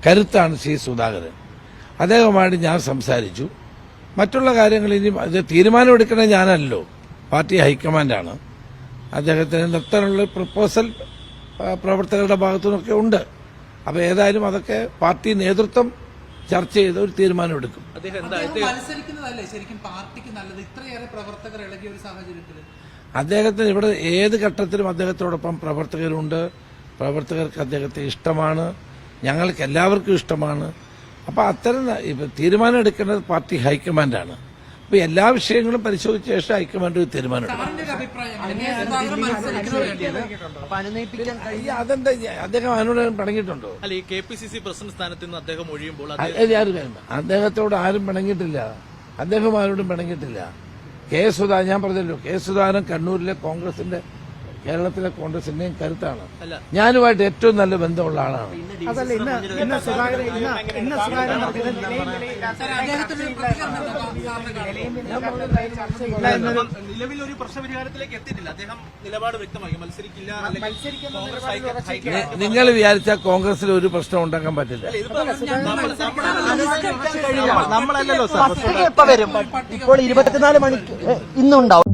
കരുത്താണ് ശ്രീ സുധാകരൻ. അദ്ദേഹവുമായിട്ട് ഞാൻ സംസാരിച്ചു. മറ്റുള്ള കാര്യങ്ങൾ ഇനി തീരുമാനമെടുക്കുന്നത് ഞാനല്ലോ, പാർട്ടി ഹൈക്കമാൻഡാണ്. അദ്ദേഹത്തിന് നിർത്താനുള്ള പ്രപ്പോസൽ പ്രവർത്തകരുടെ ഭാഗത്തുനിന്നൊക്കെ ഉണ്ട്. അപ്പോൾ ഏതായാലും അതൊക്കെ പാർട്ടി നേതൃത്വം ചർച്ച ചെയ്ത് ഒരു തീരുമാനമെടുക്കും. അദ്ദേഹത്തിന് ഇവിടെ ഏത് ഘട്ടത്തിലും അദ്ദേഹത്തോടൊപ്പം പ്രവർത്തകരുണ്ട്. പ്രവർത്തകർക്ക് അദ്ദേഹത്തെ ഇഷ്ടമാണ്, ഞങ്ങൾക്ക് എല്ലാവർക്കും ഇഷ്ടമാണ്. അപ്പോൾ അത്തരം തീരുമാനം എടുക്കേണ്ടത് പാർട്ടി ഹൈക്കമാൻഡാണ്. അപ്പോൾ എല്ലാ വിഷയങ്ങളും പരിശോധിച്ച ശേഷം ഹൈക്കമാൻഡ് ഒരു തീരുമാനമെടുക്കും. അതെന്താ അദ്ദേഹം അതിനോട് പിണങ്ങിയിട്ടുണ്ടോ? KPCC പ്രസിഡന്റ് സ്ഥാനത്ത് നിന്ന് അദ്ദേഹം ഒഴിയുമ്പോൾ അദ്ദേഹത്തോട് ആരും പിണങ്ങിയിട്ടില്ല. അദ്ദേഹം ആരോടും പിണങ്ങിയിട്ടില്ല. ഞാൻ പറഞ്ഞല്ലോ, സുധാകരൻ കണ്ണൂരിലെ കോൺഗ്രസിന്റെ, കേരളത്തിലെ കോൺഗ്രസിന്റെയും കരുത്താണ്. ഞാനുമായിട്ട് ഏറ്റവും നല്ല ബന്ധമുള്ള ആളാണ്. നിലവിൽ ഒരു പ്രശ്നപരിഹാരത്തിലേക്ക് എത്തിയിട്ടില്ല. അദ്ദേഹം നിലപാട് വ്യക്തമാക്കി മത്സരിക്കില്ല. നിങ്ങൾ വിചാരിച്ചാൽ കോൺഗ്രസിൽ ഒരു പ്രശ്നം ഉണ്ടാക്കാൻ പറ്റില്ല. നമ്മളല്ലല്ലോ സാർ, ഇപ്പോൾ 24 മണിക്ക് ഇന്നുണ്ടാവും.